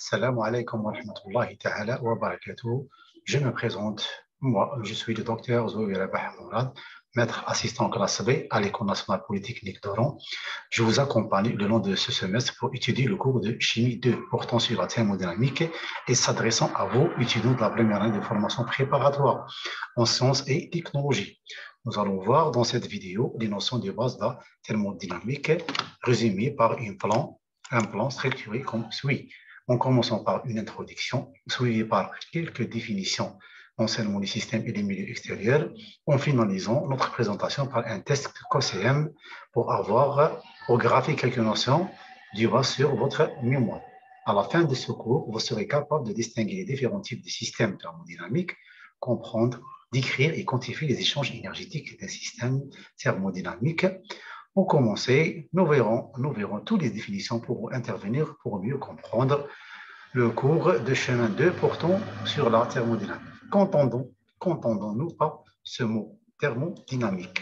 Salam alaikum wa rahmatullahi ta'ala wa barakatuh. Je me présente, moi, je suis le docteur Zouy Rabah Mourad, maître assistant classe B à l'École nationale polytechnique d'Oran. Je vous accompagne le long de ce semestre pour étudier le cours de chimie 2 portant sur la thermodynamique et s'adressant à vous, étudiants de la première année de formation préparatoire en sciences et technologies. Nous allons voir dans cette vidéo les notions de base de la thermodynamique résumées par un plan structuré comme suit. En commençant par une introduction, suivie par quelques définitions concernant les systèmes et les milieux extérieurs, en finalisant notre présentation par un test COCM pour avoir au graphique quelques notions du bas sur votre mémoire. À la fin de ce cours, vous serez capable de distinguer les différents types de systèmes thermodynamiques, comprendre, décrire et quantifier les échanges énergétiques des systèmes thermodynamiques. Pour commencer, nous verrons toutes les définitions pour intervenir pour mieux comprendre le cours de chemin 2 portant sur la thermodynamique. Qu'entendons-nous par ce mot thermodynamique?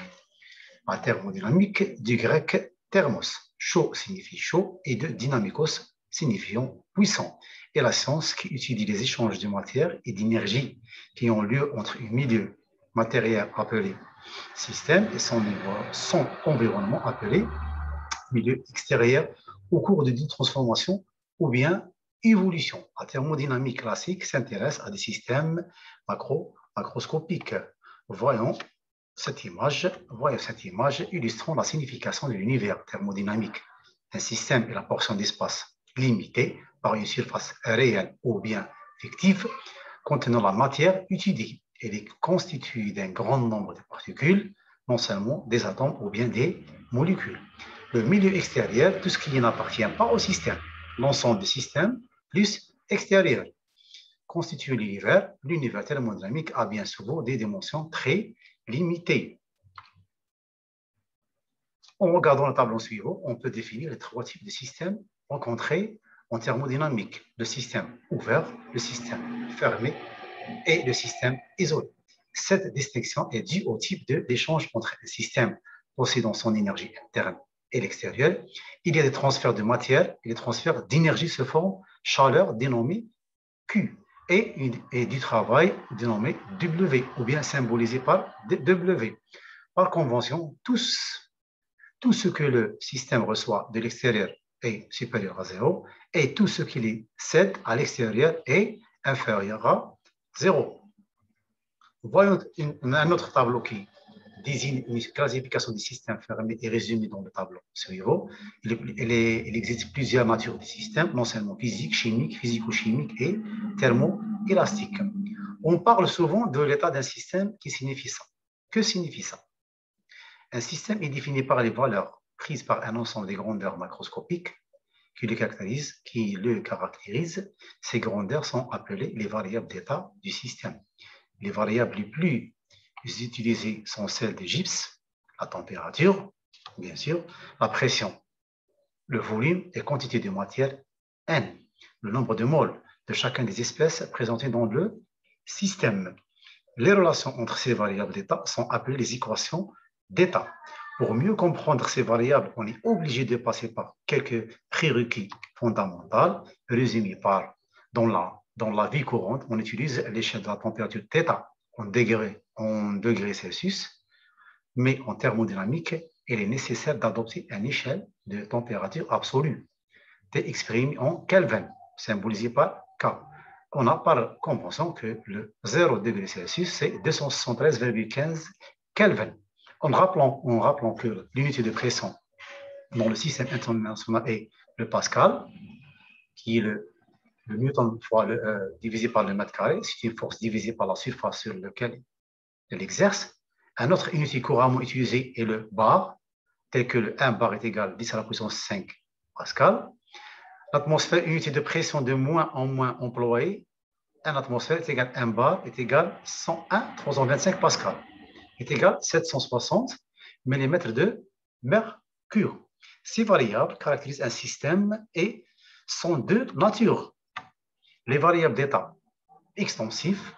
La thermodynamique du grec thermos, chaud signifie chaud, et de dynamikos signifiant puissant, et la science qui étudie les échanges de matière et d'énergie qui ont lieu entre un milieu matériel appelé système et son environnement appelé milieu extérieur au cours de transformation ou bien évolution. La thermodynamique classique s'intéresse à des systèmes macroscopiques. Voyons cette image illustrant la signification de l'univers thermodynamique. Un système est la portion d'espace limitée par une surface réelle ou bien fictive contenant la matière étudiée. Elle est constituée d'un grand nombre de particules, non seulement des atomes ou bien des molécules. Le milieu extérieur, tout ce qui n'appartient pas au système, l'ensemble du système plus extérieur, constitue l'univers. L'univers thermodynamique a bien souvent des dimensions très limitées. En regardant le tableau suivant, on peut définir les trois types de systèmes rencontrés en thermodynamique: le système ouvert, le système fermé et le système isolé. Cette distinction est due au type d'échange entre un système possédant son énergie interne et l'extérieur. Il y a des transferts de matière et des transferts d'énergie sous forme chaleur dénommée Q et du travail dénommé W ou bien symbolisé par W. Par convention, tout ce que le système reçoit de l'extérieur est supérieur à 0 et tout ce qu'il lui cède à l'extérieur est inférieur à 0. Voyons un autre tableau qui désigne une classification des systèmes fermés et résumé dans le tableau suivant. Il existe plusieurs natures de systèmes, non seulement physiques, chimiques, physico-chimiques et thermoélastiques. On parle souvent de l'état d'un système qui signifie ça. Que signifie ça? Un système est défini par les valeurs prises par un ensemble des grandeurs macroscopiques qui le caractérisent. Ces grandeurs sont appelées les variables d'état du système. Les variables les plus utilisées sont celles de Gibbs, la température, bien sûr, la pression, le volume et quantité de matière N, le nombre de moles de chacune des espèces présentées dans le système. Les relations entre ces variables d'état sont appelées les équations d'état. Pour mieux comprendre ces variables, on est obligé de passer par quelques prérequis fondamentaux résumés par dans la vie courante, on utilise l'échelle de la température θ en degrés Celsius, mais en thermodynamique, il est nécessaire d'adopter une échelle de température absolue, T exprimée en Kelvin, symbolisé par K. On a par convention que le 0 degré Celsius, c'est 273,15 Kelvin. En rappelant que l'unité de pression dans le système international est le Pascal, qui est le newton divisé par le mètre carré, c'est une force divisée par la surface sur laquelle elle exerce. Un autre unité couramment utilisée est le bar, tel que le 1 bar est égal à 10 à la puissance 5 Pascal. L'atmosphère, unité de pression de moins en moins employée. Un atmosphère est égal à 1 bar est égal à 101 325 Pascal, est égal à 760 mm de mercure. Ces variables caractérisent un système et sont de nature. Les variables d'état extensif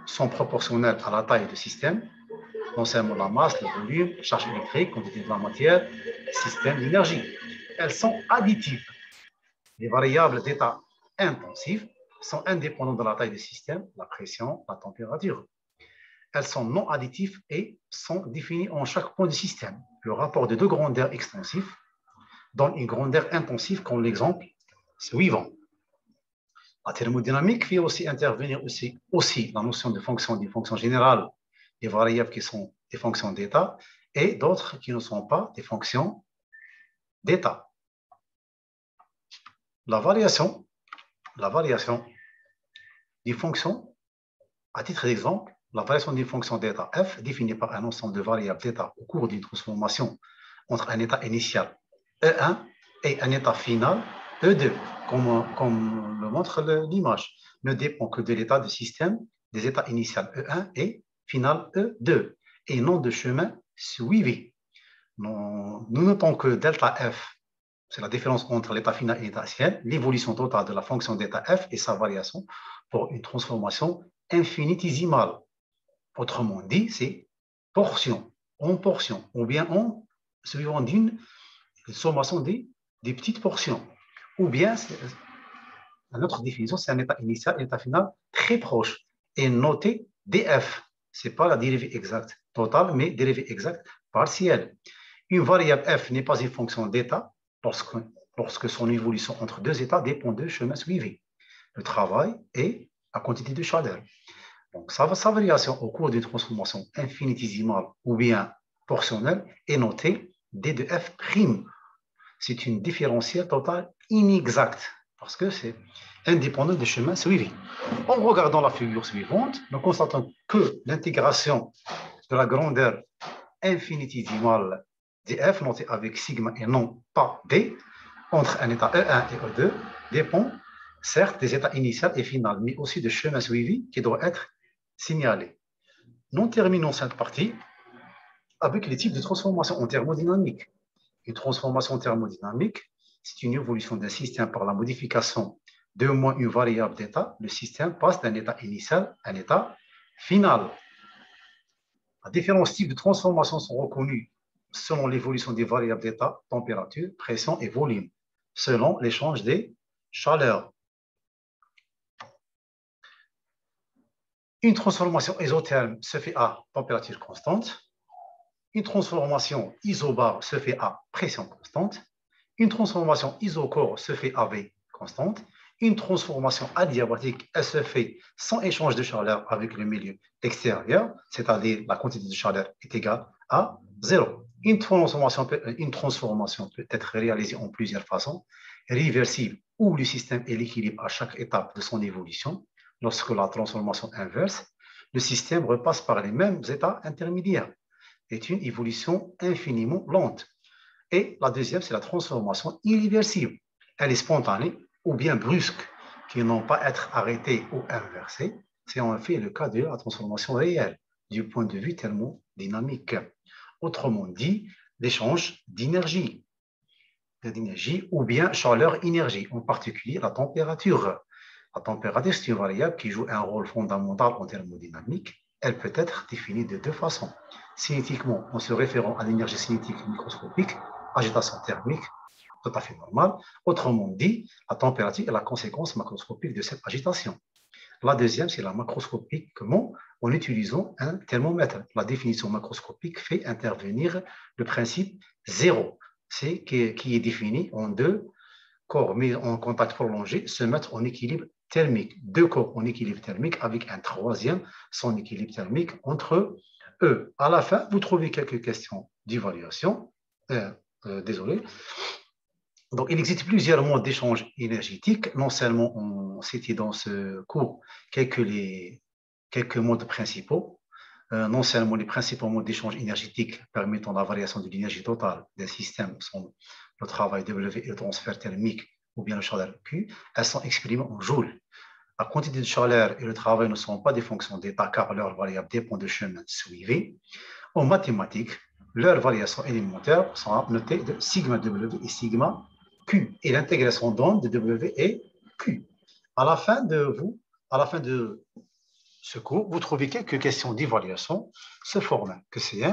sont proportionnelles à la taille du système, concernant la masse, le volume, la charge électrique, quantité de la matière, système d'énergie. Elles sont additives. Les variables d'état intensives sont indépendantes de la taille du système, la pression, la température. Elles sont non additives et sont définies en chaque point du système. Le rapport de deux grandeurs extensives donne une grandeur intensive comme l'exemple suivant. La thermodynamique fait aussi intervenir aussi la notion de fonction, des fonctions générales, des variables qui sont des fonctions d'état et d'autres qui ne sont pas des fonctions d'état. La variation des fonctions, à titre d'exemple, la variation d'une fonction d'état f définie par un ensemble de variables d'état au cours d'une transformation entre un état initial E1 et un état final E2, comme le montre l'image, ne dépend que de l'état du système des états initiaux E1 et final E2, et non de chemin suivi. Nous notons que delta f, c'est la différence entre l'état final et l'état initial, l'évolution totale de la fonction d'état f et sa variation pour une transformation infinitésimale. Autrement dit, c'est portion en portion, ou bien en suivant d'une sommation des petites portions. Ou bien, notre définition, c'est un état initial et un état final très proche. Et noté df, ce n'est pas la dérivée exacte totale, mais dérivée exacte partielle. Une variable f n'est pas une fonction d'état lorsque son évolution entre deux états dépend de chemin suivi, le travail et la quantité de chaleur. Donc, sa variation au cours d'une transformation infinitésimale ou bien portionnelle est notée d de f'. C'est une différentielle totale inexacte parce que c'est indépendant du chemin suivi. En regardant la figure suivante, nous constatons que l'intégration de la grandeur infinitésimale df, notée avec sigma et non pas d, entre un état E1 et E2, dépend certes des états initial et final, mais aussi du chemin suivi qui doit être signalé. Nous terminons cette partie avec les types de transformation en thermodynamique. Une transformation thermodynamique, c'est une évolution d'un système par la modification d'au moins une variable d'état. Le système passe d'un état initial à un état final. Les différents types de transformation sont reconnus selon l'évolution des variables d'état, température, pression et volume, selon l'échange des chaleurs. Une transformation isotherme se fait à température constante. Une transformation isobare se fait à pression constante. Une transformation isochore se fait à V constante. Une transformation adiabatique, elle se fait sans échange de chaleur avec le milieu extérieur, c'est-à-dire la quantité de chaleur est égale à 0. Une transformation peut être réalisée en plusieurs façons, réversible, où le système est l'équilibre à chaque étape de son évolution. Lorsque la transformation inverse, le système repasse par les mêmes états intermédiaires. C'est une évolution infiniment lente. Et la deuxième, c'est la transformation irréversible. Elle est spontanée ou bien brusque, qui n'ont pas à être arrêtée ou inversée. C'est en fait le cas de la transformation réelle, du point de vue thermodynamique. Autrement dit, l'échange d'énergie ou bien chaleur-énergie, en particulier la température. La température, c'est une variable qui joue un rôle fondamental en thermodynamique. Elle peut être définie de deux façons. Cinétiquement, en se référant à l'énergie cinétique microscopique, agitation thermique, tout à fait normale. Autrement dit, la température est la conséquence macroscopique de cette agitation. La deuxième, c'est la macroscopique, comment en utilisant un thermomètre. La définition macroscopique fait intervenir le principe zéro, qui est défini en deux corps mis en contact prolongé se mettre en équilibre thermique. Deux corps en équilibre thermique avec un troisième sans équilibre thermique entre eux. À la fin, vous trouvez quelques questions d'évaluation. Désolé. Donc, il existe plusieurs modes d'échange énergétique. Non seulement on citait dans ce cours quelques modes principaux, non seulement les principaux modes d'échange énergétique permettant la variation de l'énergie totale d'un système sont le travail W et le transfert thermique ou bien le chaleur Q, elles sont exprimées en joules. La quantité de chaleur et le travail ne sont pas des fonctions d'état car leur variable dépend du chemin suivi. En mathématiques, leurs variations élémentaires sont notées de sigma W et sigma Q et l'intégration d'onde de W et Q. À la fin de ce cours, vous trouvez quelques questions d'évaluation, ce format que c'est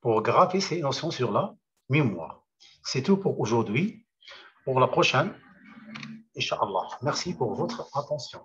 pour graver ces notions sur la mémoire. C'est tout pour aujourd'hui. Pour la prochaine, Inch'Allah. Merci pour votre attention.